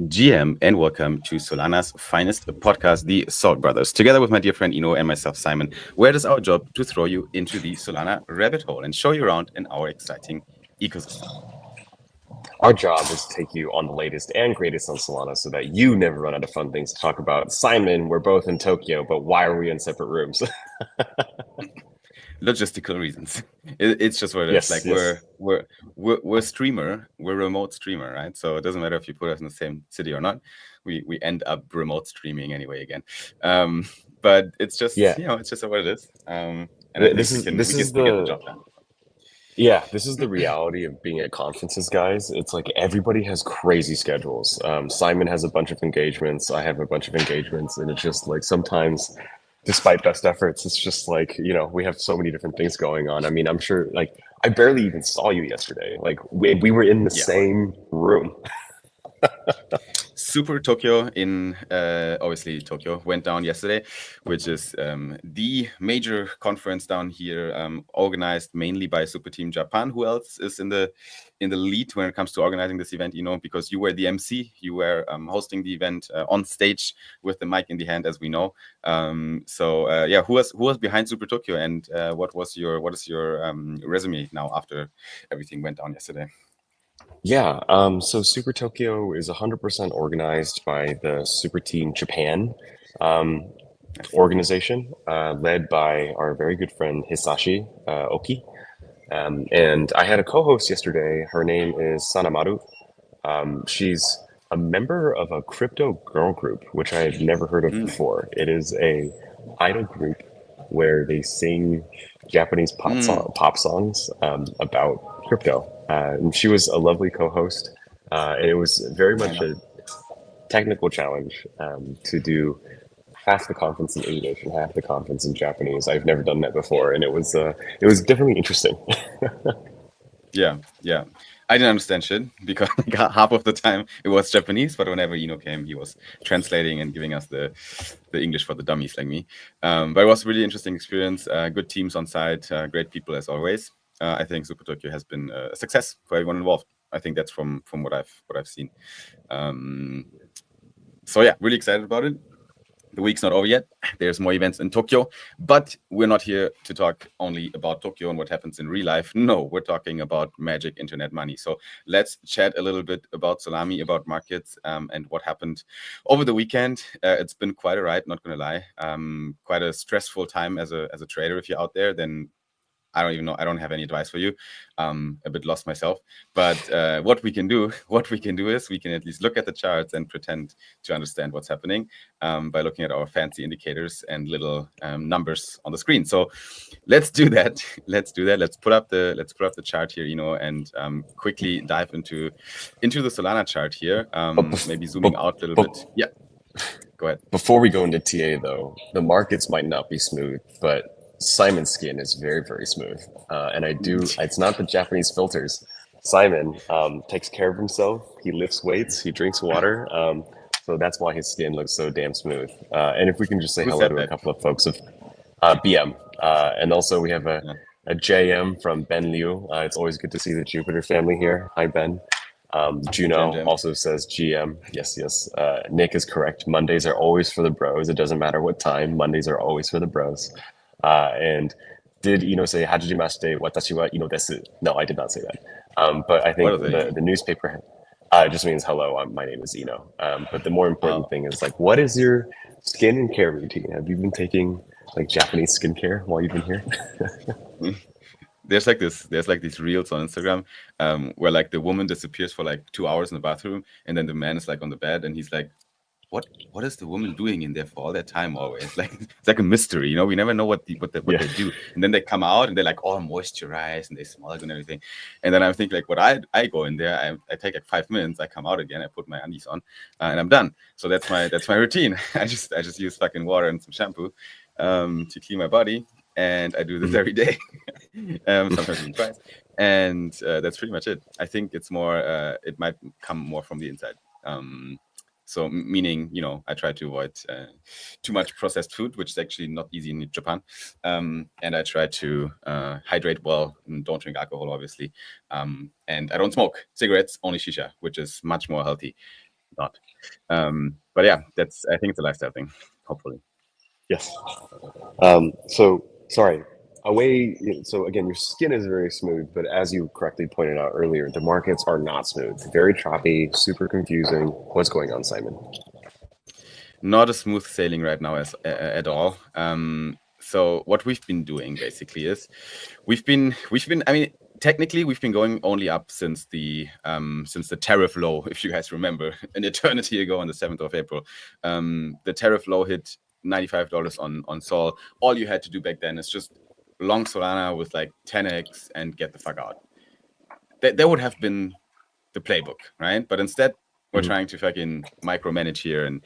GM, and welcome to Solana's finest podcast, the Salt Brothers, together with my dear friend Ino and myself, Simon, where it is our job to throw you into the Solana rabbit hole and show you around in our exciting ecosystem. Our job is to take you on the latest and greatest on Solana so that you never run out of fun things to talk about. Simon, we're both in Tokyo, but why are we in separate rooms? Logistical reasons. It's just what it is. Like we're streamer, we're remote streamer, right? So it doesn't matter if you put us in the same city or not. We end up remote streaming anyway again. But it's just it's just what it is. And this is the job done. Yeah, this is the reality of being at conferences, guys. It's like everybody has crazy schedules. Simon has a bunch of engagements. I have a bunch of engagements. And it's just like sometimes, despite best efforts, it's just like, we have so many different things going on. I mean, I'm sure, like, I barely even saw you yesterday. Like, we were in the same room. Super Tokyo in obviously Tokyo went down yesterday, which is the major conference down here, organized mainly by Super Team Japan. Who else is in the lead when it comes to organizing this event? Because you were the MC, you were hosting the event on stage with the mic in the hand, as we know. Who was behind Super Tokyo, and what is your resume now after everything went down yesterday? Yeah, so Super Tokyo is 100% organized by the Super Team Japan organization, led by our very good friend Hisashi Oki. And I had a co-host yesterday. Her name is Sanamaru. She's a member of a crypto girl group, which I had never heard of before. It is a idol group where they sing Japanese pop songs about crypto. And she was a lovely co-host. And it was very much a technical challenge to do half the conference in English and half the conference in Japanese. I've never done that before, and it was definitely interesting. Yeah. I didn't understand shit because half of the time it was Japanese, but whenever Ino came, he was translating and giving us the English for the dummies like me. But it was a really interesting experience. Good teams on site, great people as always. I think Super Tokyo has been a success for everyone involved. I think that's from what I've seen. Really excited about it. The week's not over yet. There's more events in Tokyo, but we're not here to talk only about Tokyo and what happens in real life. No, we're talking about magic internet money. So let's chat a little bit about Solami, about markets, and what happened over the weekend. It's been quite a ride, not gonna lie. Quite a stressful time as a trader. If you're out there, then I don't even know. I don't have any advice for you. A bit lost myself. But what we can do is we can at least look at the charts and pretend to understand what's happening by looking at our fancy indicators and little numbers on the screen. So let's do that. Let's put up the chart here, and quickly dive into the Solana chart here. Maybe zooming out a little bit. Yeah. Go ahead. Before we go into TA, though, the markets might not be smooth, but Simon's skin is very, very smooth. And it's not the Japanese filters. Simon takes care of himself. He lifts weights. He drinks water. So that's why his skin looks so damn smooth. And if we can just say hello to a couple of folks of BM. And also we have a JM from Ben Liu. It's always good to see the Jupiter family here. Hi, Ben. Juno also says GM. Yes. Nick is correct. Mondays are always for the bros. It doesn't matter what time. Mondays are always for the bros. And did Ino say hajimashite watashi wa Ino desu? No, I did not say that. But I think the newspaper just means hello. My name is Ino. But the more important thing is like, what is your skin and care routine? Have you been taking like Japanese skincare while you've been here? There's these reels on Instagram where like the woman disappears for like 2 hours in the bathroom, and then the man is like on the bed, and he's like, what is the woman doing in there for all that time always? Like it's like a mystery, we never know what they do. And then they come out and they're like all moisturized and they smell and everything. And then I think like what I go in there, I take like 5 minutes, I come out again, I put my undies on, and I'm done. So that's my routine. I just use fucking water and some shampoo to clean my body, and I do this every day. Sometimes even twice. And that's pretty much it. I think it's more it might come more from the inside. So meaning, I try to avoid too much processed food, which is actually not easy in Japan. And I try to hydrate well and don't drink alcohol, obviously. And I don't smoke cigarettes, only shisha, which is much more healthy. not. But yeah, I think it's a lifestyle thing, hopefully. Yes. Sorry. So again, your skin is very smooth, but as you correctly pointed out earlier, the markets are not smooth. Very choppy, super confusing. What's going on, Simon? Not a smooth sailing right now at all. So what we've been doing basically is we've been I mean technically we've been going only up since the tariff low, if you guys remember, an eternity ago on the 7th of April. The tariff low hit $95 on Sol. All you had to do back then is just long Solana with like 10x and get the fuck out. That would have been the playbook, right? But instead, we're trying to fucking micromanage here, and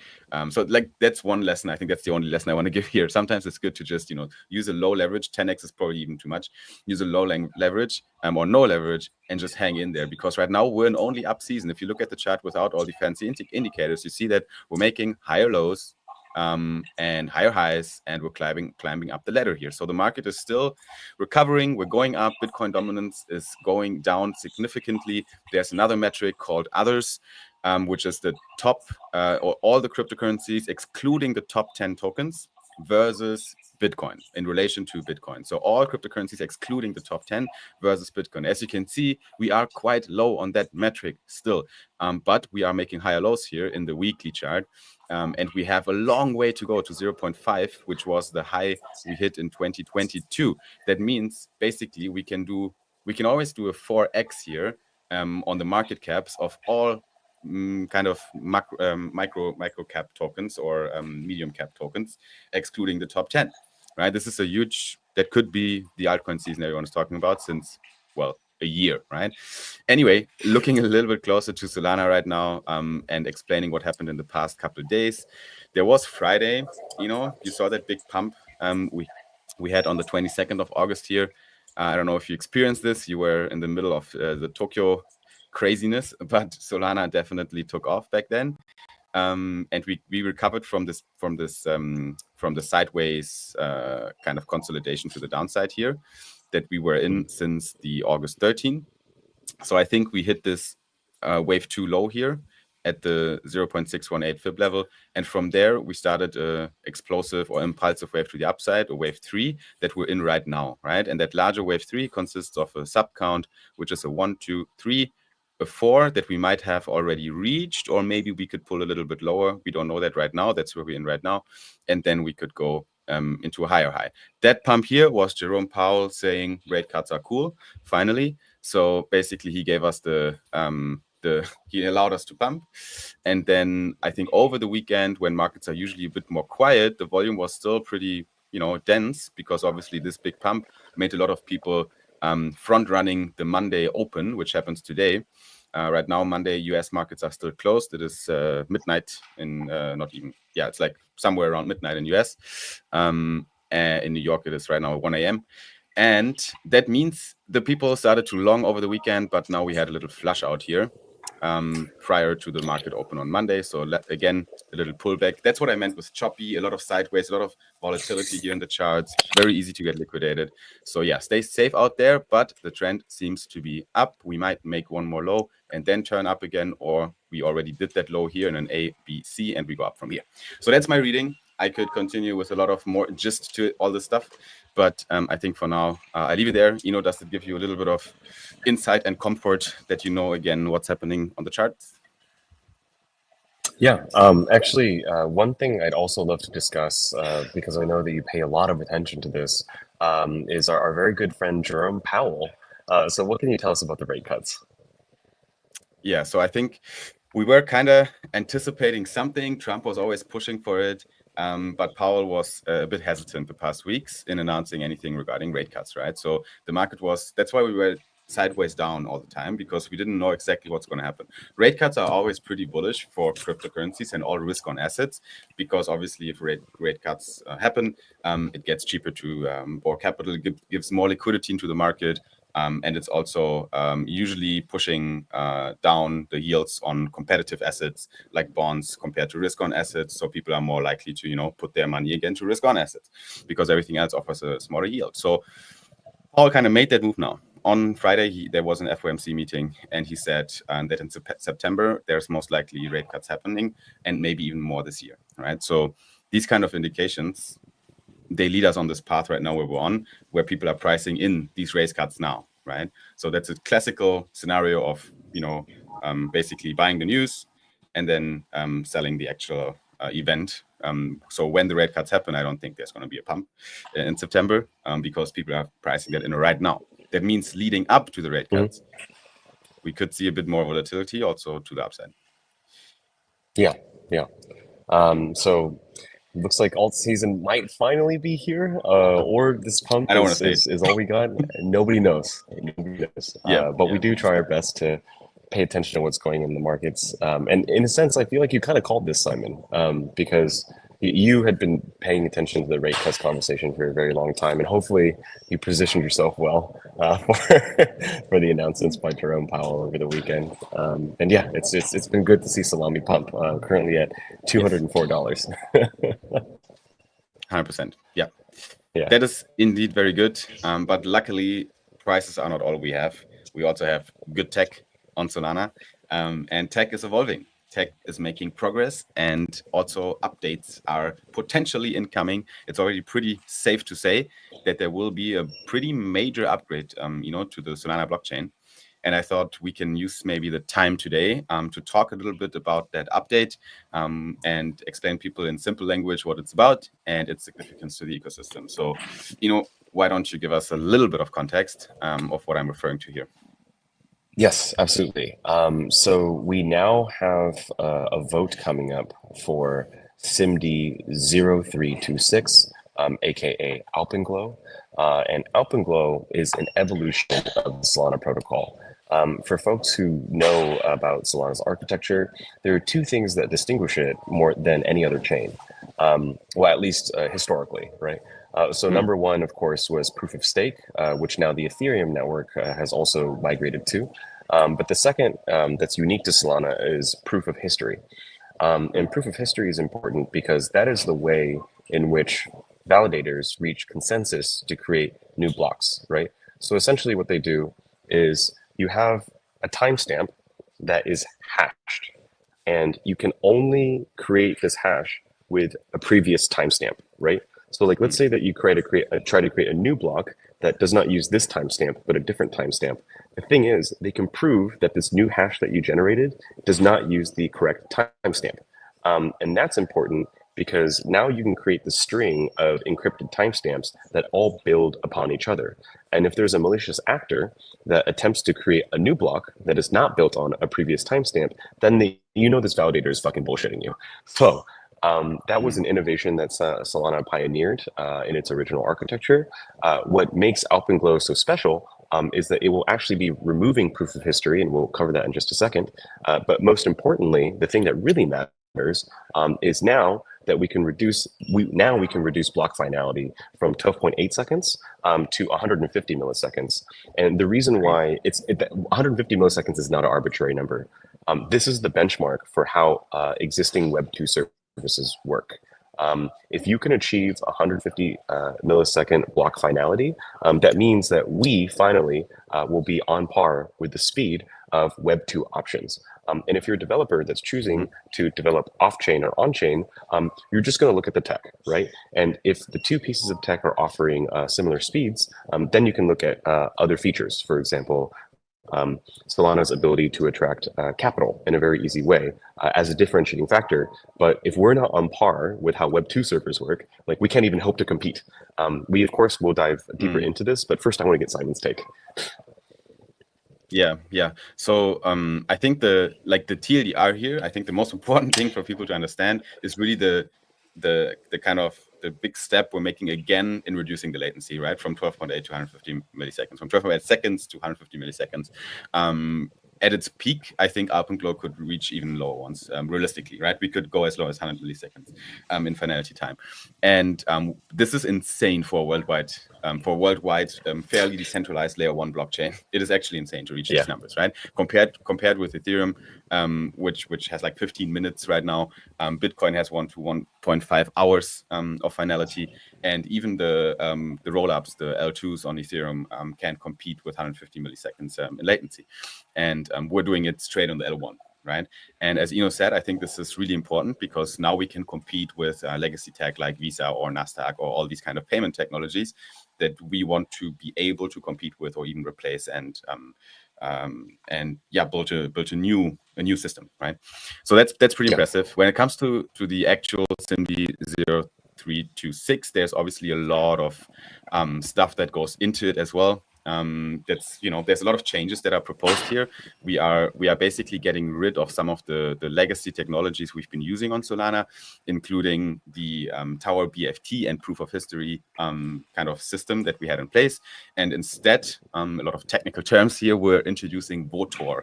so like that's one lesson. I think that's the only lesson I want to give here. Sometimes it's good to just use a low leverage. 10x is probably even too much. Use a low leverage or no leverage, and just hang in there, because right now we're in only up season. If you look at the chart without all the fancy indicators, you see that we're making higher lows and higher highs, and we're climbing up the ladder here. So the market is still recovering. We're going up. Bitcoin dominance is going down significantly. There's another metric called others, which is the top or all the cryptocurrencies excluding the top 10 tokens versus Bitcoin in relation to Bitcoin. So all cryptocurrencies excluding the top 10 versus Bitcoin. As you can see, we are quite low on that metric still, but we are making higher lows here in the weekly chart. And we have a long way to go to 0.5, which was the high we hit in 2022. That means basically we can always do a 4x here on the market caps of all kind of micro cap tokens or medium cap tokens, excluding the top 10. Right, this is that could be the altcoin season everyone is talking about since, well, a year, right? Anyway, looking a little bit closer to Solana right now, and explaining what happened in the past couple of days. There was Friday, you saw that big pump we had on the 22nd of August here. I don't know if you experienced this. You were in the middle of the Tokyo craziness, but Solana definitely took off back then. And we recovered from the sideways kind of consolidation to the downside here that we were in since the August 13. So I think we hit this wave 2 low here at the 0.618 fib level, and from there we started a explosive or impulsive wave to the upside, a wave 3 that we're in right now, right? And that larger wave 3 consists of a sub count, which is a 1, 2, 3, a 4 that we might have already reached, or maybe we could pull a little bit lower. We don't know that right now. That's where we're in right now. And then we could go into a higher high. That pump here was Jerome Powell saying rate cuts are cool, finally. So basically he gave us he allowed us to pump. And then I think over the weekend, when markets are usually a bit more quiet, the volume was still pretty, dense, because obviously this big pump made a lot of people front running the Monday open, which happens today. Right now, Monday, US markets are still closed. It is midnight it's like somewhere around midnight in US. In New York, it is right now 1 a.m. And that means the people started to long over the weekend, but now we had a little flush out here prior to the market open on Monday. So again, a little pullback. That's what I meant with choppy, a lot of sideways, a lot of volatility here in the charts, very easy to get liquidated. So yeah, stay safe out there, but the trend seems to be up. We might make one more low and then turn up again, or we already did that low here in an A, B, C, and we go up from here. So that's my reading. I could continue with a lot of more gist to all this stuff, but I think for now, I leave it there. Does it give you a little bit of insight and comfort that again, what's happening on the charts? Yeah, actually, one thing I'd also love to discuss, because I know that you pay a lot of attention to this, is our very good friend Jerome Powell. So what can you tell us about the rate cuts? Yeah, so I think we were kind of anticipating something. Trump was always pushing for it, but Powell was a bit hesitant the past weeks in announcing anything regarding rate cuts, right? So the market that's why we were sideways down all the time, because we didn't know exactly what's going to happen. Rate cuts are always pretty bullish for cryptocurrencies and all risk on assets, because obviously if rate cuts happen, it gets cheaper to borrow capital, gives more liquidity into the market. And it's also usually pushing down the yields on competitive assets like bonds compared to risk-on assets. So people are more likely to, put their money again to risk-on assets, because everything else offers a smaller yield. So Paul kind of made that move now on Friday, there was an FOMC meeting, and he said that in September, there's most likely rate cuts happening, and maybe even more this year, right? So these kind of indications, they lead us on this path right now where we're on, where people are pricing in these rate cuts now, right? So that's a classical scenario of, basically buying the news and then selling the actual event. So when the rate cuts happen, I don't think there's going to be a pump in September because people are pricing that in right now. That means leading up to the rate cuts, we could see a bit more volatility also to the upside. Yeah. So it looks like alt season might finally be here, or this pump I don't want to say is all we got. Nobody knows. But we do try our best to pay attention to what's going on in the markets. And in a sense, I feel like you kind of called this, Simon, because you had been paying attention to the rate cuts conversation for a very long time, and hopefully you positioned yourself well for the announcements by Jerome Powell over the weekend. And yeah, it's been good to see salami pump currently at $204. 100%. Yeah. That is indeed very good. But luckily, prices are not all we have. We also have good tech on Solana, and tech is evolving. Tech is making progress, and also updates are potentially incoming. It's already pretty safe to say that there will be a pretty major upgrade, to the Solana blockchain. And I thought we can use maybe the time today to talk a little bit about that update and explain people in simple language what it's about and its significance to the ecosystem. So, why don't you give us a little bit of context of what I'm referring to here? Yes, absolutely. So we now have a vote coming up for SIMD 0326, aka Alpenglow. And Alpenglow is an evolution of the Solana protocol. For folks who know about Solana's architecture, there are two things that distinguish it more than any other chain. Well, at least historically, right? So number one, of course, was proof of stake, which now the Ethereum network has also migrated to. But the second that's unique to Solana is proof of history. And proof of history is important because that is the way in which validators reach consensus to create new blocks, right? So essentially what they do is you have a timestamp that is hashed, and you can only create this hash with a previous timestamp, right? So like, let's say that you try to create a new block that does not use this timestamp, but a different timestamp. The thing is, they can prove that this new hash that you generated does not use the correct timestamp. And that's important because now you can create the string of encrypted timestamps that all build upon each other. And if there's a malicious actor that attempts to create a new block that is not built on a previous timestamp, then this validator is fucking bullshitting you. So that was an innovation that Solana pioneered in its original architecture. What makes Alpenglow so special is that it will actually be removing proof of history, and we'll cover that in just a second. But most importantly, the thing that really matters is now that we can reduce block finality from 12.8 seconds to 150 milliseconds. And the reason why 150 milliseconds is not an arbitrary number. This is the benchmark for how existing Web 2 services work. If you can achieve 150 millisecond block finality, that means that we finally will be on par with the speed of Web 2 options. And if you're a developer that's choosing to develop off-chain or on-chain, you're just going to look at the tech, right? And if the two pieces of tech are offering similar speeds, then you can look at other features. For example, Solana's ability to attract capital in a very easy way as a differentiating factor. But if we're not on par with how Web 2 servers work, like we can't even hope to compete. We, of course, will dive deeper into this, but first I want to get Simon's take. Yeah. So I think the TLDR here, I think the most important thing for people to understand is really the kind of the big step we're making again in reducing the latency, right? From 12.8 to 150 milliseconds, from 12.8 seconds to 150 milliseconds. At its peak, I think Alpenglow could reach even lower ones, realistically, right? We could go as low as 100 milliseconds in finality time. And this is insane for a worldwide for worldwide fairly decentralized layer one blockchain. It is actually insane to reach Yeah. these numbers, right? Compared with Ethereum, which has like 15 minutes right now. Bitcoin has 1 to 1.5 hours of finality, and even the rollups, the L2s on Ethereum, can compete with 150 milliseconds in latency, and we're doing it straight on the L1. Right. And as Eno said, I think this is really important because now we can compete with legacy tech like Visa or Nasdaq or all these kind of payment technologies that we want to be able to compete with or even replace and build a new system, right? So that's pretty impressive. When it comes to the actual SIMD 0326, there's obviously a lot of stuff that goes into it as well. There's a lot of changes that are proposed here. We are basically getting rid of some of the legacy technologies we've been using on Solana, including the Tower BFT and proof of history kind of system that we had in place. And instead, a lot of technical terms here, we're introducing Votor,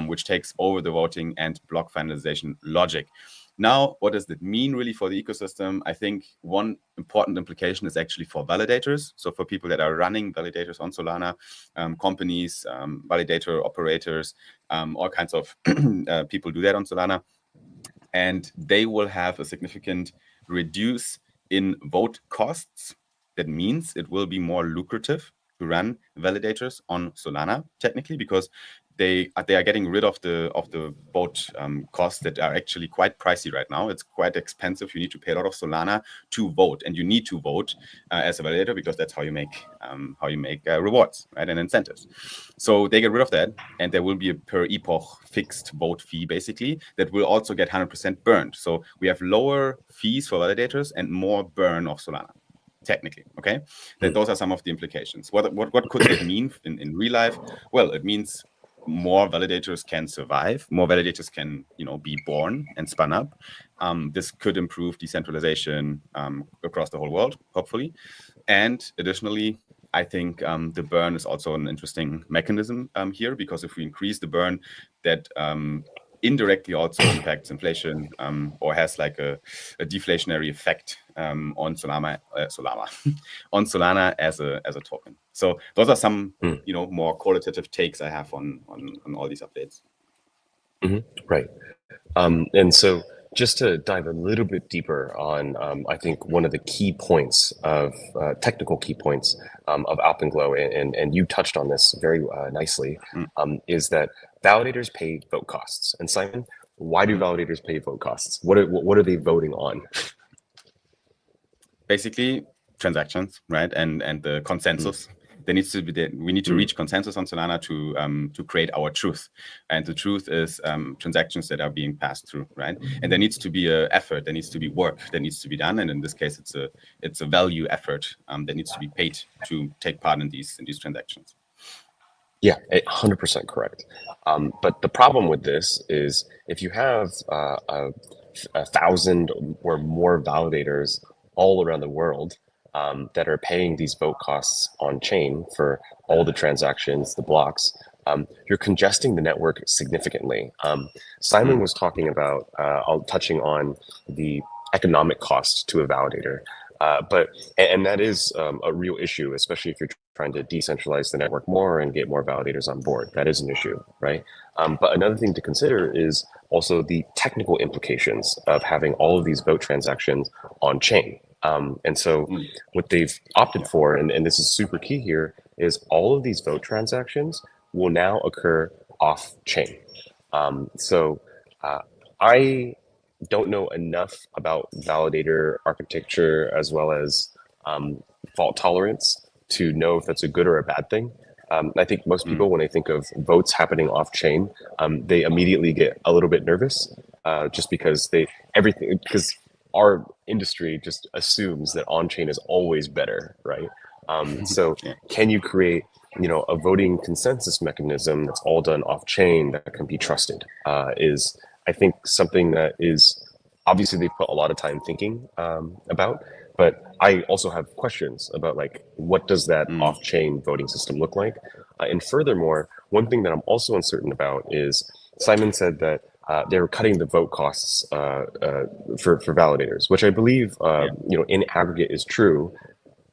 which takes over the voting and block finalization logic. Now, what does that mean really for the ecosystem? I think one important implication is actually for validators. So for people that are running validators on Solana, companies, validator operators, all kinds of people do that on Solana. And they will have a significant reduce in vote costs. That means it will be more lucrative to run validators on Solana, technically, because they are getting rid of the vote costs that are actually quite pricey right now. It's quite expensive. You need to pay a lot of Solana to vote, and you need to vote as a validator because that's how you make rewards, right, and incentives. So they get rid of that, and there will be a per epoch fixed vote fee basically that will also get 100% burned. So we have lower fees for validators and more burn of Solana. Technically, okay, those are some of the implications. What could that mean in real life? Well, it means more validators can survive, more validators can be born and spun up. This could improve decentralization across the whole world, hopefully. And additionally, I think the burn is also an interesting mechanism here, because if we increase the burn, that indirectly also impacts inflation or has like a deflationary effect on Solana on Solana as a token. So those are some more qualitative takes I have on all these updates. Right. And so just to dive a little bit deeper on, I think one of the key points of technical key points of Alpenglow, and you touched on this very nicely, is that validators pay vote costs. And Simon, why do validators pay vote costs? What are they voting on? Basically, transactions, right, and the consensus. There needs to be we need to reach consensus on Solana to create our truth, and the truth is transactions that are being passed through, right? And there needs to be an effort, there needs to be work that needs to be done, and in this case, it's a value effort that needs to be paid to take part in these transactions. Yeah, 100% correct. But the problem with this is if you have 1,000 or more validators all around the world that are paying these vote costs on chain for all the transactions, the blocks, you're congesting the network significantly. Simon was talking about, touching on the economic cost to a validator. And that is a real issue, especially if you're trying to decentralize the network more and get more validators on board. That is an issue, right? But another thing to consider is also the technical implications of having all of these vote transactions on chain. And so what they've opted for, and this is super key here, is all of these vote transactions will now occur off chain. So I don't know enough about validator architecture as well as fault tolerance to know if that's a good or a bad thing. I think most people, when they think of votes happening off chain, they immediately get a little bit nervous, just because because our industry just assumes that on chain is always better, right? So can you create a voting consensus mechanism that's all done off chain that can be trusted? Is I think something that is obviously they put a lot of time thinking about, but I also have questions about like what does that off-chain voting system look like? And furthermore, one thing that I'm also uncertain about is Simon said that they're cutting the vote costs for validators, which I believe in aggregate is true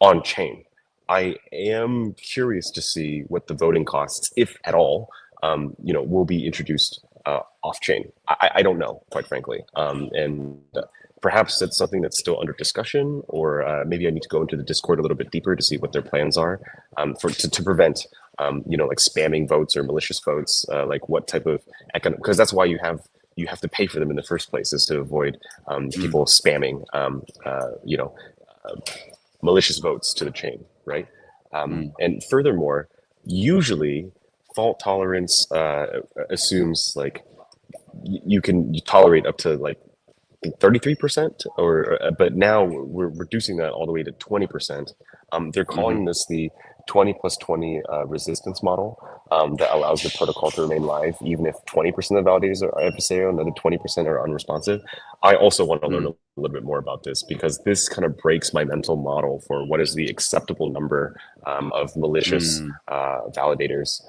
on chain. I am curious to see what the voting costs, if at all, will be introduced off chain. I don't know, quite frankly, and perhaps it's something that's still under discussion, or maybe I need to go into the Discord a little bit deeper to see what their plans are to prevent like spamming votes or malicious votes, like what type of economic, because that's why you have to pay for them in the first place, is to avoid Mm, people spamming malicious votes to the chain, right? mm, And furthermore, usually fault tolerance assumes like you can tolerate up to like 33%, or but now we're reducing that all the way to 20%. They're mm-hmm, calling this the 20 plus 20 resistance model, that allows the protocol to remain live even if 20% of the validators are adversarial, another 20% are unresponsive. I also want to learn mm, a little bit more about this, because this kind of breaks my mental model for what is the acceptable number of malicious mm, validators,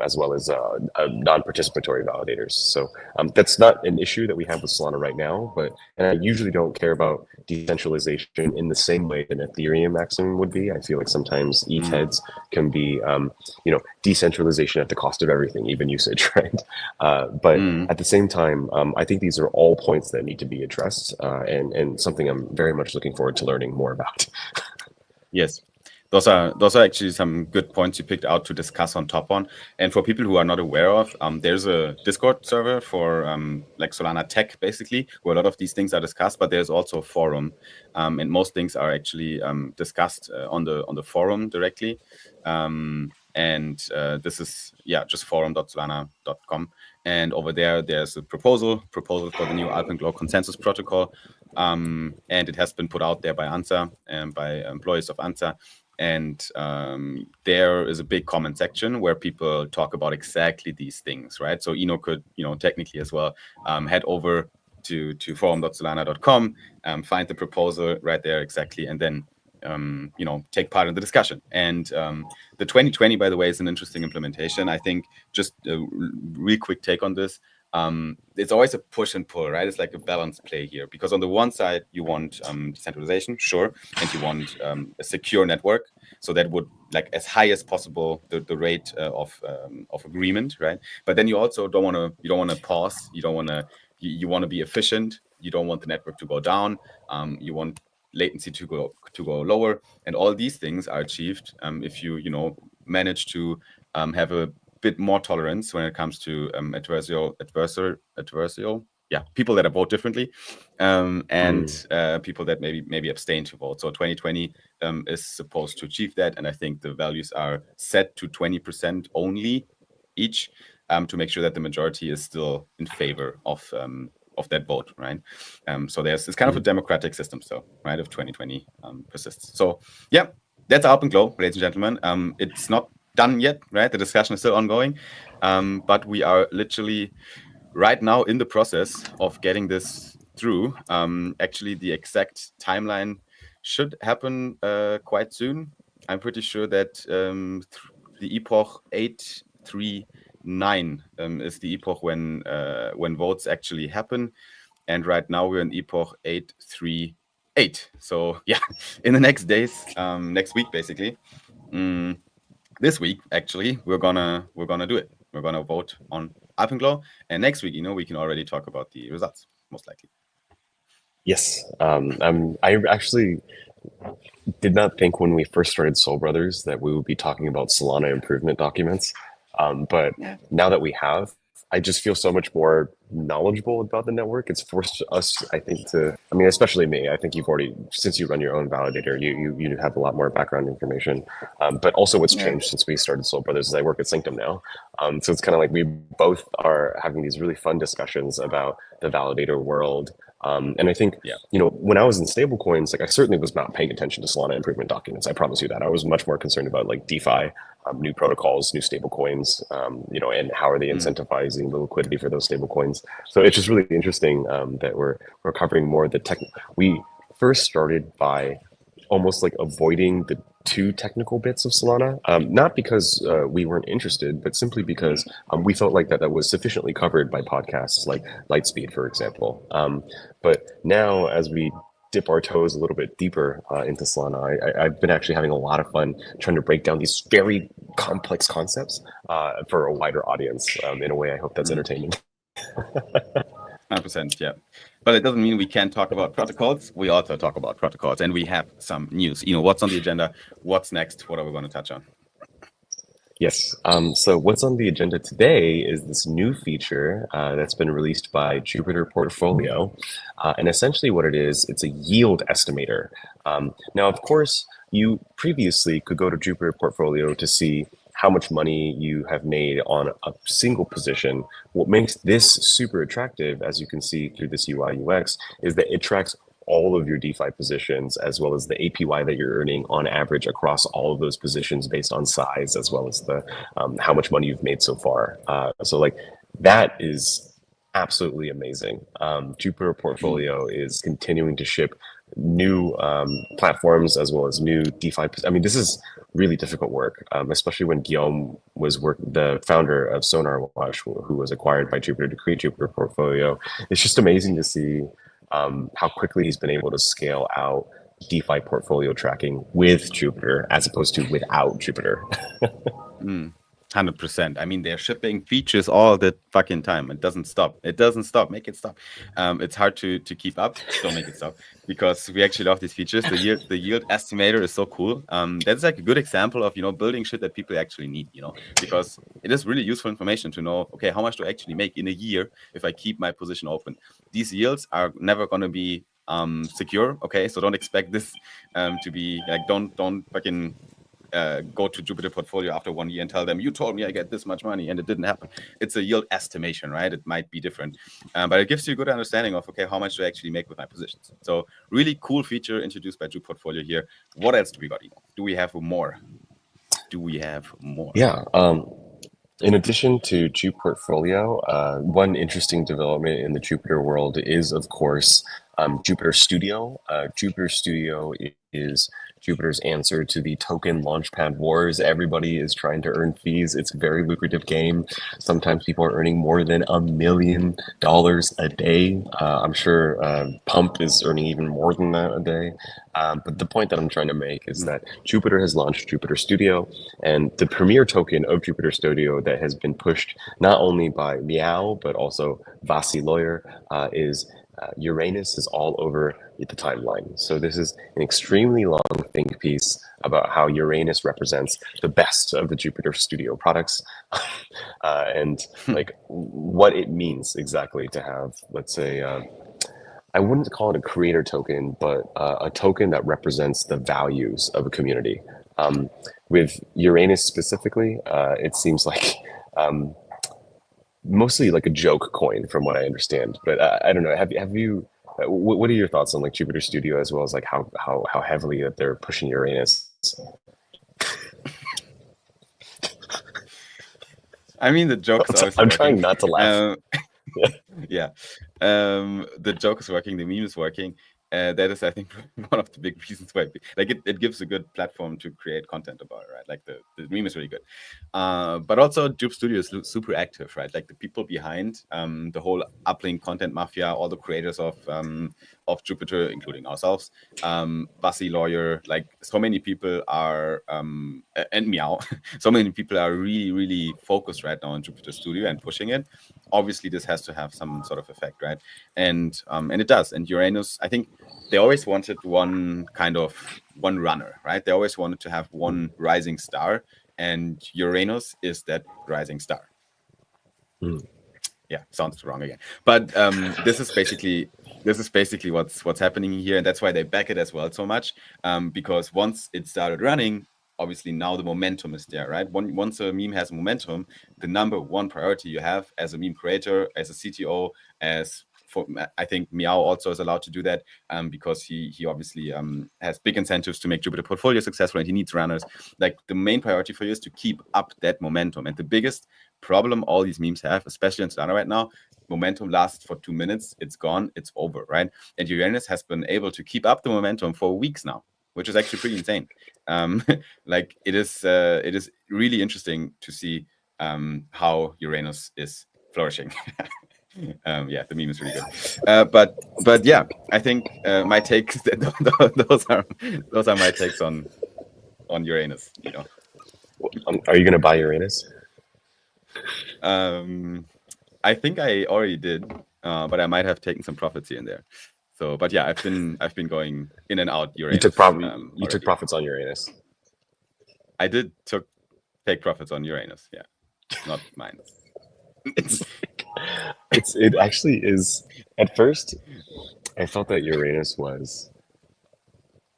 as well as non-participatory validators. So that's not an issue that we have with Solana right now, but and I usually don't care about decentralization in the same way that Ethereum maximum would be. I feel like sometimes ETH mm, heads can be, decentralization at the cost of everything, even usage, right? But mm. at the same time, I think these are all points that need to be addressed, and something I'm very much looking forward to learning more about. Yes. Those are actually some good points you picked out to discuss on top on. And for people who are not aware of, there's a Discord server for like Solana tech, basically, where a lot of these things are discussed. But there's also a forum, and most things are actually discussed on the forum directly. And this is just forum.solana.com. And over there, there's a proposal for the new Alpenglow consensus protocol. And it has been put out there by ANSA and by employees of ANSA. And there is a big comment section where people talk about exactly these things, right? So Eno could, technically as well, head over to forum.solana.com, find the proposal right there exactly, and then take part in the discussion. And the 2020, by the way, is an interesting implementation. I think just a real quick take on this. It's always a push and pull, right? It's like a balance play here, because on the one side you want decentralization, sure, and you want a secure network, so that would, like, as high as possible the rate of agreement, right? But then you also don't want to pause. You want to be efficient. You don't want the network to go down. You want latency to go lower, and all these things are achieved if you manage to have a bit more tolerance when it comes to adversarial, people that vote differently, and people that maybe abstain to vote. So 2020 is supposed to achieve that, and I think the values are set to 20% only each, to make sure that the majority is still in favor of that vote, right? So there's this kind of a democratic system still, right, if 2020 persists. So yeah, that's Alpenglow, ladies and gentlemen. It's not done yet, right? The discussion is still ongoing, but we are literally right now in the process of getting this through. Actually, the exact timeline should happen quite soon. I'm pretty sure that the epoch 839 is the epoch when votes actually happen, and right now we're in epoch 838. So yeah, in the next days, next week basically. This week actually we're gonna do it. We're gonna vote on Alpenglow, and next week we can already talk about the results, most likely. Yes, I actually did not think when we first started Soul Brothers that we would be talking about Solana improvement documents. But Yeah. now that we have, I just feel so much more knowledgeable about the network. It's forced us, I think, I mean, especially me. I think you've already, since you run your own validator, you have a lot more background information. But also what's Yeah. changed since we started Soul Brothers is I work at Sanctum now. So it's kind of like we both are having these really fun discussions about the validator world. And I think, Yeah. when I was in stablecoins, like I certainly was not paying attention to Solana improvement documents. I promise you that. I was much more concerned about like DeFi, new protocols, new stablecoins, and how are they Mm. incentivizing the liquidity for those stablecoins. So it's just really interesting that we're covering more of the tech. We first started by almost like avoiding the too technical bits of Solana, not because we weren't interested, but simply because we felt like that was sufficiently covered by podcasts like Lightspeed, for example. But now, as we dip our toes a little bit deeper into Solana. I've been actually having a lot of fun trying to break down these very complex concepts for a wider audience. In a way, I hope that's Mm. entertaining. 100%, yeah. But it doesn't mean we can't talk about protocols. We also talk about protocols, and we have some news. What's on the agenda? What's next? What are we going to touch on? Yes. So what's on the agenda today is this new feature that's been released by Jupiter Portfolio. And essentially what it is, it's a yield estimator. Now, of course, you previously could go to Jupiter Portfolio to see how much money you have made on a single position. What makes this super attractive, as you can see through this UI UX, is that it tracks all of your DeFi positions, as well as the APY that you're earning on average across all of those positions based on size, as well as the how much money you've made so far. So like that is absolutely amazing. Jupiter Portfolio is continuing to ship new platforms as well as new DeFi. I mean, this is really difficult work, especially when Guillaume was the founder of Sonar Wash, who was acquired by Jupiter to create Jupiter Portfolio. It's just amazing to see how quickly he's been able to scale out DeFi portfolio tracking with Jupiter as opposed to without Jupiter. 100%. I mean, they're shipping features all the fucking time. It doesn't stop. It doesn't stop. Make it stop. It's hard to keep up. Don't make it stop, because we actually love these features. The yield estimator is so cool. That's like a good example of building shit that people actually need. Because it is really useful information to know. Okay, how much do I actually make in a year if I keep my position open? These yields are never going to be secure. Okay, so don't expect this to be like don't fucking go to Jupiter Portfolio after 1 year and tell them, you told me I get this much money, and it didn't happen. It's a yield estimation, right? It might be different, but it gives you a good understanding of, okay, how much do I actually make with my positions? So really cool feature introduced by Jupiter Portfolio here. What else do we got? Do we have more? Yeah. In addition to Jupiter Portfolio, one interesting development in the Jupiter world is, of course, Jupiter Studio. Jupiter Studio is Jupiter's answer to the token launchpad wars. Everybody is trying to earn fees. It's a very lucrative game. Sometimes people are earning more than $1 million a day. I'm sure Pump is earning even more than that a day. But the point that I'm trying to make is that Jupiter has launched Jupiter Studio, and the premier token of Jupiter Studio that has been pushed not only by Meow, but also Vasi Lawyer is Uranus is all over the timeline. So this is an extremely long think piece about how Uranus represents the best of the Jupiter Studio products and like what it means exactly to have, let's say, I wouldn't call it a creator token, but a token that represents the values of a community. With Uranus specifically, it seems like mostly like a joke coin, from what I understand. But I don't know. Have you? What are your thoughts on like Jupiter Studio, as well as like how heavily that they're pushing Uranus? I mean, the joke is obviously I'm working. trying not to laugh. Yeah. The joke is working. The meme is working. That is, I think, one of the big reasons why, like, it gives a good platform to create content about it, right? Like the meme is really good, but also Jupe Studio is super active, right? Like the people behind the whole uplink content mafia, all the creators of Jupiter, including ourselves, Bussy Lawyer, like so many people are, and Meow, so many people are really, really focused right now on Jupiter Studio and pushing it. Obviously, this has to have some sort of effect, right? And it does. And Uranus, I think they always wanted one runner, right? They always wanted to have one rising star, and Uranus is that rising star. Yeah, sounds wrong again. But this is basically what's happening here, and that's why they back it as well so much. Because once it started running, obviously now the momentum is there, right? Once a meme has momentum, the number one priority you have as a meme creator, as a CTO, I think Meow also is allowed to do that, because he obviously has big incentives to make Jupiter Portfolio successful, and he needs runners. Like the main priority for you is to keep up that momentum. And the biggest problem all these memes have, especially in Solana right now, momentum lasts for 2 minutes, it's gone, it's over, right? And Uranus has been able to keep up the momentum for weeks now, which is actually pretty insane. Like it is really interesting to see how Uranus is flourishing. Yeah, the meme is really good. But yeah, I think my takes those are my takes on Uranus. Are you going to buy Uranus? Um, I think I already did, but I might have taken some profits here and there. So, but yeah, I've been going in and out Uranus You took already. profits on Uranus. I did took take profits on Uranus. Yeah, not mine. It actually is. At first, I thought that Uranus was,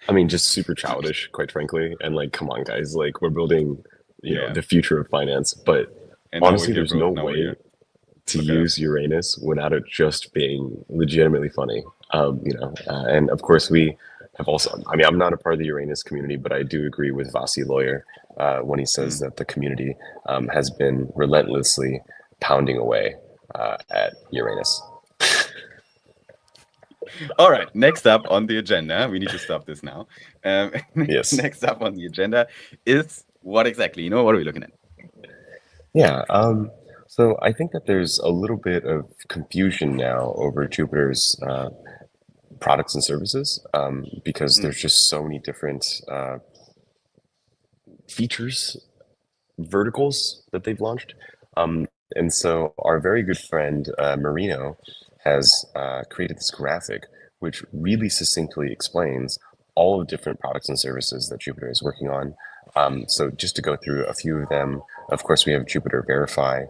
I mean, just super childish, quite frankly. And like, come on, guys, like we're building, Yeah, the future of finance. But and now we're honestly, here, there's bro. no Now we're way here. to Look at use us. Uranus without it just being legitimately funny. And of course we have also. I mean, I'm not a part of the Uranus community, but I do agree with Vasi Lawyer when he says Mm. that the community has been relentlessly pounding away at Uranus. All right. Next up on the agenda, we need to stop this now. Yes. Next up on the agenda is what exactly? What are we looking at? Yeah. So I think that there's a little bit of confusion now over Jupiter's products and services because Mm. there's just so many different features verticals that they've launched. And so our very good friend Marino has created this graphic which really succinctly explains all the different products and services that Jupiter is working on. So just to go through a few of them, of course, we have Jupiter Verify,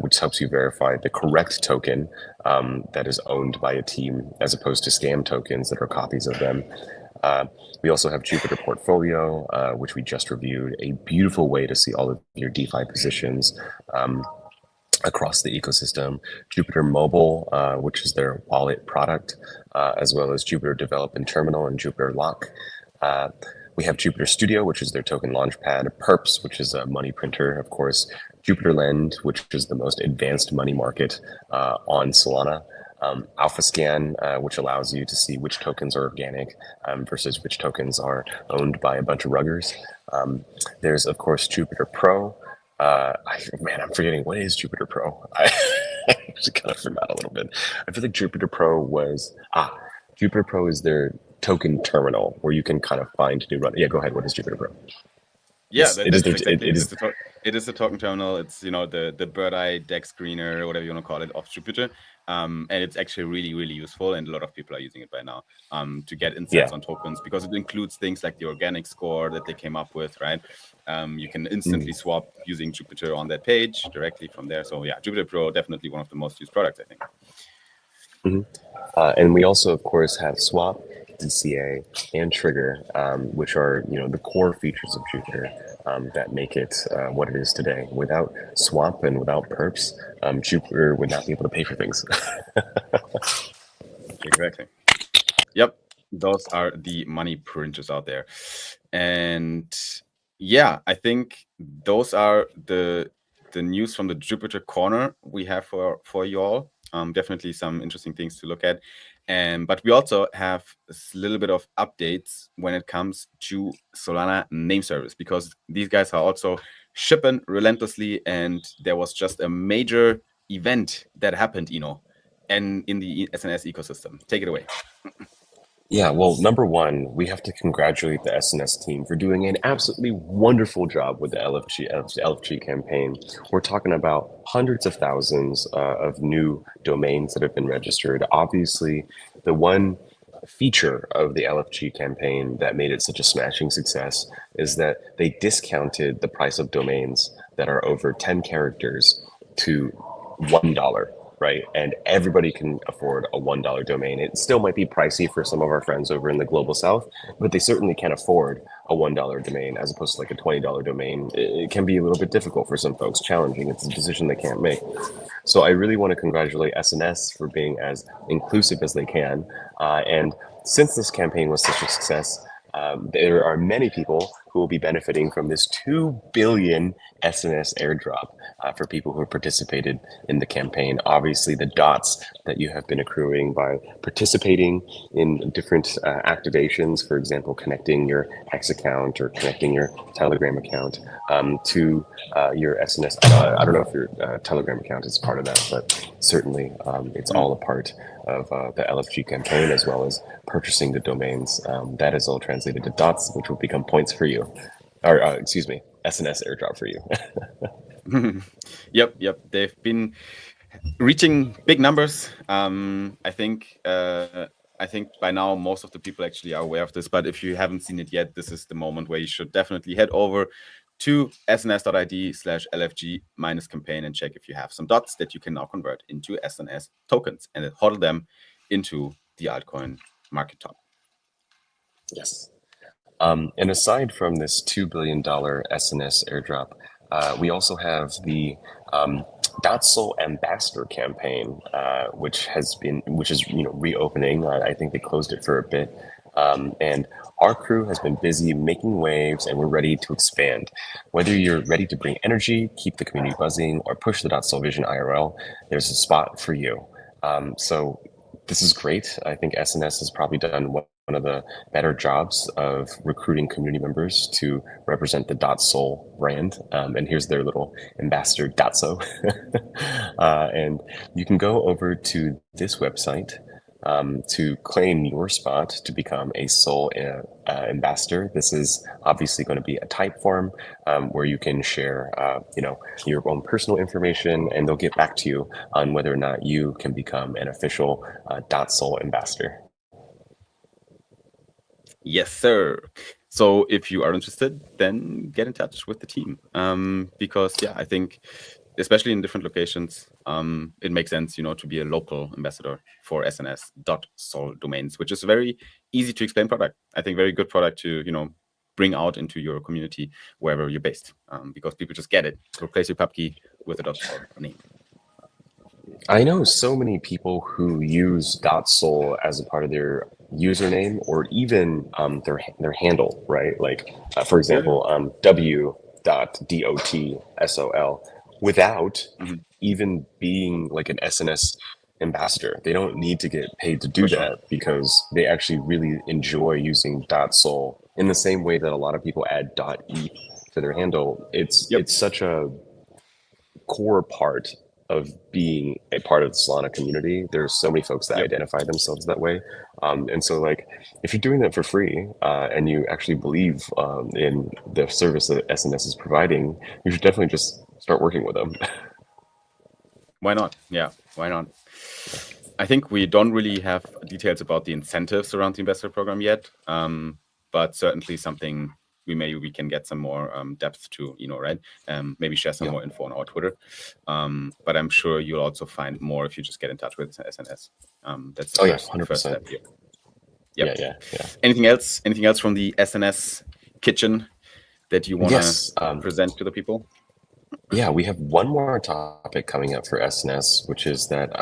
which helps you verify the correct token that is owned by a team as opposed to scam tokens that are copies of them. Uh, we also have Jupiter Portfolio, which we just reviewed, a beautiful way to see all of your DeFi positions across the ecosystem. Jupiter Mobile, which is their wallet product, as well as Jupiter Development Terminal and Jupiter Lock. We have Jupiter Studio, which is their token launchpad, Perps, which is a money printer, of course, Jupiter Lend, which is the most advanced money market on Solana, Alpha Scan, which allows you to see which tokens are organic versus which tokens are owned by a bunch of ruggers. There's, of course, Jupiter Pro. Man, I'm forgetting what is Jupiter Pro. I actually kind of forgot a little bit. I feel like Jupiter Pro was Jupiter Pro is their token terminal where you can kind of find new run. Yeah, go ahead. What is Jupiter Pro? Yeah, It is that's their exactly it it. is It is the token terminal. It's the bird eye deck screener, whatever you want to call it, of Jupiter. And it's actually really really useful, and a lot of people are using it by now. To get yeah. insights on tokens because it includes things like the organic score that they came up with, right? You can Mm. instantly swap using Jupiter on that page directly from there. So yeah, Jupiter Pro definitely one of the most used products, I think. Mhm. And we also, of course, have Swap, DCA, and Trigger, which are the core features of Jupiter that make it what it is today. Without Swap and without Perps, Jupiter would not be able to pay for things. Exactly. Yep, those are the money printers out there, and yeah, I think those are the news from the Jupiter corner we have for you all. Definitely some interesting things to look at, and but we also have a little bit of updates when it comes to Solana name service because these guys are also shipping relentlessly, and there was just a major event that happened, and in the SNS ecosystem. Take it away. Yeah, well, number one, we have to congratulate the SNS team for doing an absolutely wonderful job with the LFG campaign. We're talking about hundreds of thousands of new domains that have been registered. Obviously, the one feature of the LFG campaign that made it such a smashing success is that they discounted the price of domains that are over 10 characters to $1, right? And everybody can afford a $1 domain. It still might be pricey for some of our friends over in the global south, but they certainly can afford a $1 domain as opposed to like a $20 domain. It can be a little bit difficult for some folks, challenging. It's a decision they can't make. So I really want to congratulate SNS for being as inclusive as they can. And since this campaign was such a success, there are many people who will be benefiting from this 2 billion SNS airdrop for people who have participated in the campaign. Obviously, the dots that you have been accruing by participating in different activations, for example, connecting your X account or connecting your Telegram account to your SNS. I don't know if your Telegram account is part of that, but certainly it's all a part of the LFG campaign, as well as purchasing the domains. That is all translated to dots, which will become points for you, or excuse me, SNS airdrop for you. Yep. They've been reaching big numbers. I think by now most of the people actually are aware of this, but if you haven't seen it yet, this is the moment where you should definitely head over to sns.id/LFG-campaign and check if you have some dots that you can now convert into SNS tokens and then hodl them into the altcoin market top. Yes. And aside from this $2 billion SNS airdrop, we also have the Dotsol Ambassador campaign, which is reopening. I think they closed it for a bit. And our crew has been busy making waves, and we're ready to expand. Whether you're ready to bring energy, keep the community buzzing, or push the Dotsol vision IRL, there's a spot for you. So this is great. I think SNS has probably done one of the better jobs of recruiting community members to represent the Dotsol brand. And here's their little ambassador, Dotso. And you can go over to this website to claim your spot to become a Sol ambassador. This is obviously going to be a type form where you can share, your own personal information, and they'll get back to you on whether or not you can become an official Dotsol ambassador. Yes, sir. So if you are interested, then get in touch with the team. Because I think especially in different locations, it makes sense, to be a local ambassador for SNS.sol domains, which is a very easy to explain product. I think very good product to, bring out into your community wherever you're based, because people just get it. Replace your pub key with a .sol name. I know so many people who use .sol as a part of their username or even their handle, right? Like, for example, w.dotsol without even being like an SNS ambassador. They don't need to get paid to do that because they actually really enjoy using .sol in the same way that a lot of people add .eth to their handle. It's such a core part of being a part of the Solana community. There's so many folks that identify themselves that way. And so like, if you're doing that for free and you actually believe in the service that SNS is providing, you should definitely just start working with them. Why not? Yeah, why not? I think we don't really have details about the incentives around the ambassador program yet, but certainly something we can get some more depth to, right? Maybe share some more info on our Twitter. But I'm sure you'll also find more if you just get in touch with SNS. That's the first step here. Yep. Yeah. Anything else from the SNS kitchen that you want to present to the people? Yeah, we have one more topic coming up for SNS, which is that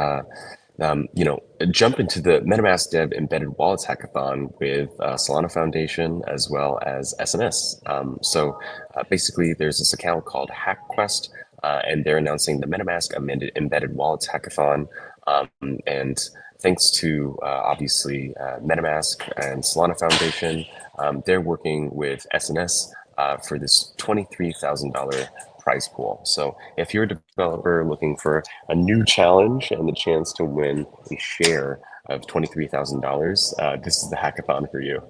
jump into the MetaMask Dev Embedded Wallets Hackathon with Solana Foundation as well as SNS. So basically, there's this account called HackQuest, and they're announcing the MetaMask Embedded Wallets Hackathon. And thanks to obviously MetaMask and Solana Foundation, they're working with SNS for this $23,000 prize pool. So if you're a developer looking for a new challenge and the chance to win a share of $23,000, this is the hackathon for you.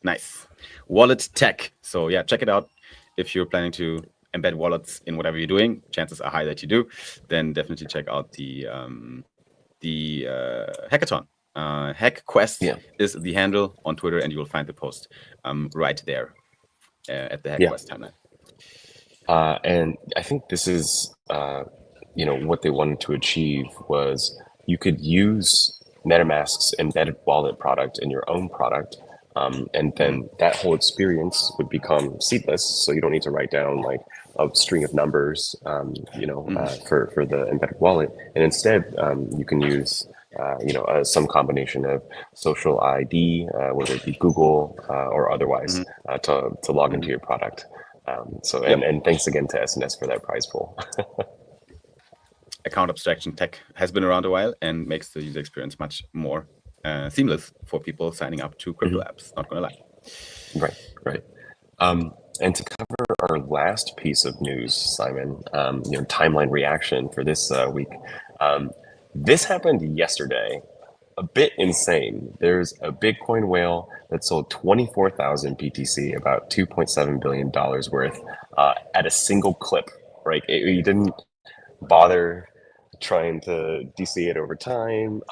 Nice. Wallet tech. So check it out. If you're planning to embed wallets in whatever you're doing, chances are high that you do, then definitely check out the hackathon. HackQuest is the handle on Twitter, and you will find the post right there at the HackQuest timeline. And I think this is, what they wanted to achieve was you could use MetaMask's embedded wallet product in your own product. And then that whole experience would become seedless. So you don't need to write down like a string of numbers, for the embedded wallet. And instead, you can use, some combination of social ID, whether it be Google or otherwise, to log into your product. And thanks again to SNS for that prize pool. Account abstraction tech has been around a while and makes the user experience much more seamless for people signing up to crypto apps. Not gonna lie. Right. And to cover our our last piece of news, Simon, timeline reaction for this week. Um, this happened yesterday. A bit insane. There's a Bitcoin whale that sold 24,000 BTC, about $2.7 billion worth, at a single clip, right? He didn't bother trying to DC it over time,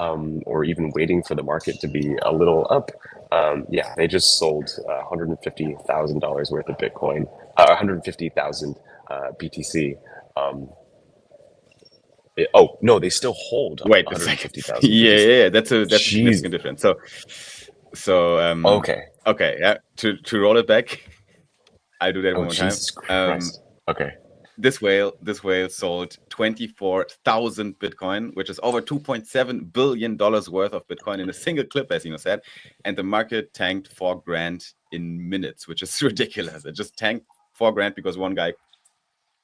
or even waiting for the market to be a little up. Yeah, they just sold $150,000 worth of Bitcoin, 150,000 BTC. Um, oh no, they still hold Wait a second. 150,000 Yeah, BTC. yeah, yeah. That's a Jeez. significant difference. So Okay. okay, yeah. To roll it back, I do that Oh one more time. Jesus Christ. Okay. This whale sold 24,000 Bitcoin, which is over $2.7 billion worth of Bitcoin in a single clip, as you said. And the market tanked $4,000 in minutes, which is ridiculous. It just tanked $4,000 because one guy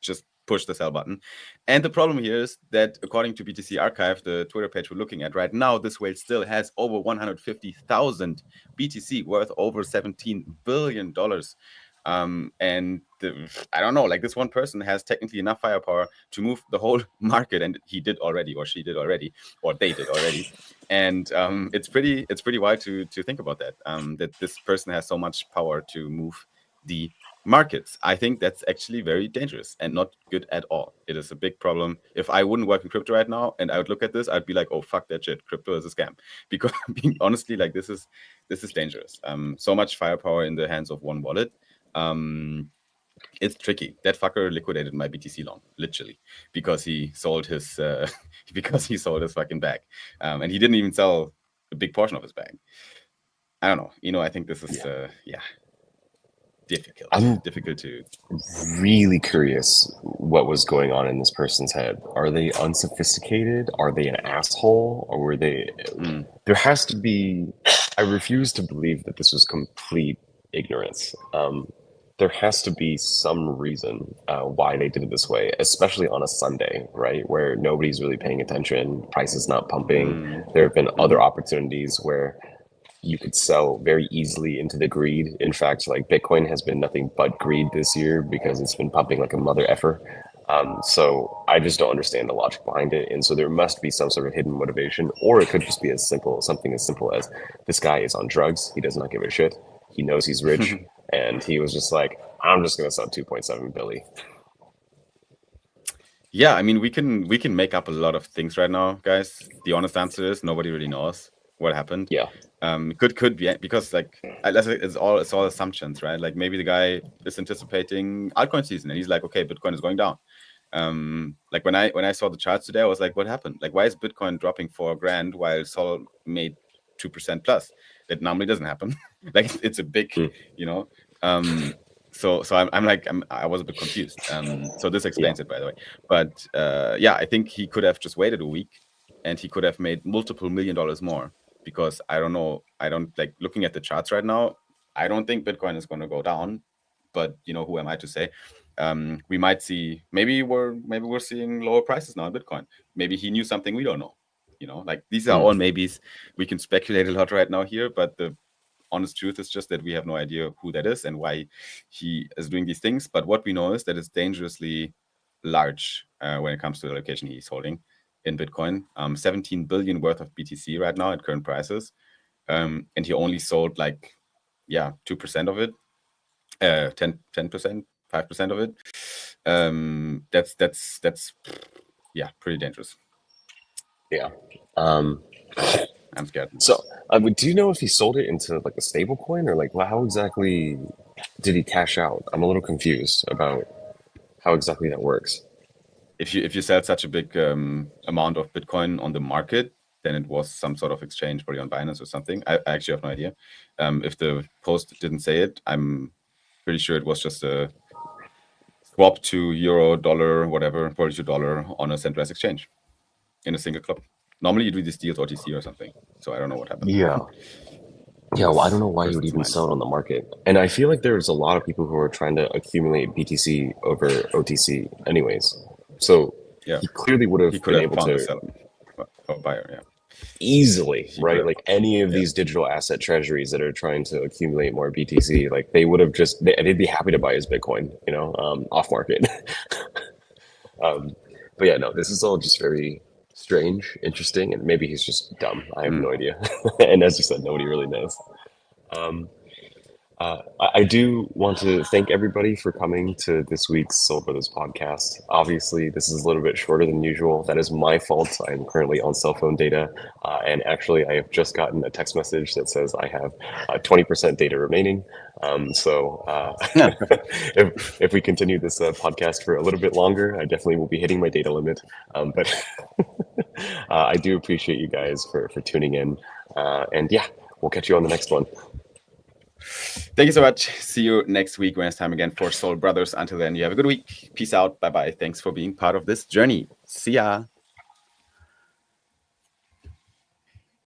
just push the sell button. And the problem here is that according to BTC Archive, the Twitter page we're looking at right now, this whale still has over 150,000 BTC worth over $17 billion. And I don't know, like this one person has technically enough firepower to move the whole market, and he did already, or she did already, or they did already. And it's pretty wild to think about that. That this person has so much power to move the markets. I think that's actually very dangerous and not good at all. It is a big problem. If I wouldn't work in crypto right now and I would look at this, I'd be like, oh fuck that shit. Crypto is a scam. Because being honestly, like this is dangerous. So much firepower in the hands of one wallet. It's tricky. That fucker liquidated my BTC long, literally, because he sold his fucking bag. And he didn't even sell a big portion of his bag. I don't know. I think this is difficult. I'm difficult to really curious what was going on in this person's head. Are they unsophisticated? Are they an asshole? Or were they... There has to be... I refuse to believe that this was complete ignorance. There has to be some reason why they did it this way, especially on a Sunday, right? Where nobody's really paying attention, price is not pumping. There have been other opportunities where you could sell very easily into the greed. In fact, like Bitcoin has been nothing but greed this year because it's been pumping like a mother effer. So I just don't understand the logic behind it. And so there must be some sort of hidden motivation, or it could just be something as simple as this guy is on drugs. He does not give a shit. He knows he's rich. And he was just like, I'm just going to sell 2.7 billion. Yeah, I mean, we can make up a lot of things right now, guys. The honest answer is nobody really knows what happened. Yeah. Could be because like it's all assumptions, right? Like maybe the guy is anticipating altcoin season and he's like, okay, Bitcoin is going down. Like when I saw the charts today, I was like, what happened? Like, why is Bitcoin dropping $4,000 while Sol made 2% plus? That normally doesn't happen. Like it's a big, So I was a bit confused. So this explains it, by the way. But I think he could have just waited a week, and he could have made multiple $1 million more. Because I don't know, I don't like looking at the charts right now. I don't think Bitcoin is going to go down, but who am I to say? We might see. Maybe we're seeing lower prices now in Bitcoin. Maybe he knew something we don't know. Like these are all maybes. We can speculate a lot right now here, but the honest truth is just that we have no idea who that is and why he is doing these things. But what we know is that it's dangerously large when it comes to the allocation he's holding in Bitcoin. 17 billion worth of BTC right now at current prices. And he only sold 2% of it, 10%, 5% of it. That's pretty dangerous. Yeah. I'm scared. So, do you know if he sold it into like a stable coin, or like how exactly did he cash out? I'm a little confused about how exactly that works. If you sell such a big amount of Bitcoin on the market, then it was some sort of exchange, probably on Binance or something. I actually have no idea. If the post didn't say it, I'm pretty sure it was just a swap to euro, dollar, whatever, probably to dollar on a centralized exchange in a single club. Normally you do these deals OTC or something. So I don't know what happened. Yeah. Yeah, well, I don't know why you would even sell it on the market. And I feel like there's a lot of people who are trying to accumulate BTC over OTC anyways. So he clearly would have been able to... a buyer, yeah. easily, He could right? have. Like any of Yeah. these digital asset treasuries that are trying to accumulate more BTC, like they would have just they'd be happy to buy his Bitcoin, off market. But yeah, no, this is all just very strange, interesting, and maybe he's just dumb. I have Mm. no idea. And as you said, nobody really knows. I do want to thank everybody for coming to this week's Soul Brothers podcast. Obviously, this is a little bit shorter than usual. That is my fault. I'm currently on cell phone data. And actually, I have just gotten a text message that says I have 20% data remaining. Yeah, perfect. If we continue this podcast for a little bit longer, I definitely will be hitting my data limit. But I do appreciate you guys for tuning in. And yeah, we'll catch you on the next one. Thank you so much. See you next week when it's time again for Soul Brothers. Until then, you have a good week. Peace out. Bye bye. Thanks for being part of this journey. See ya.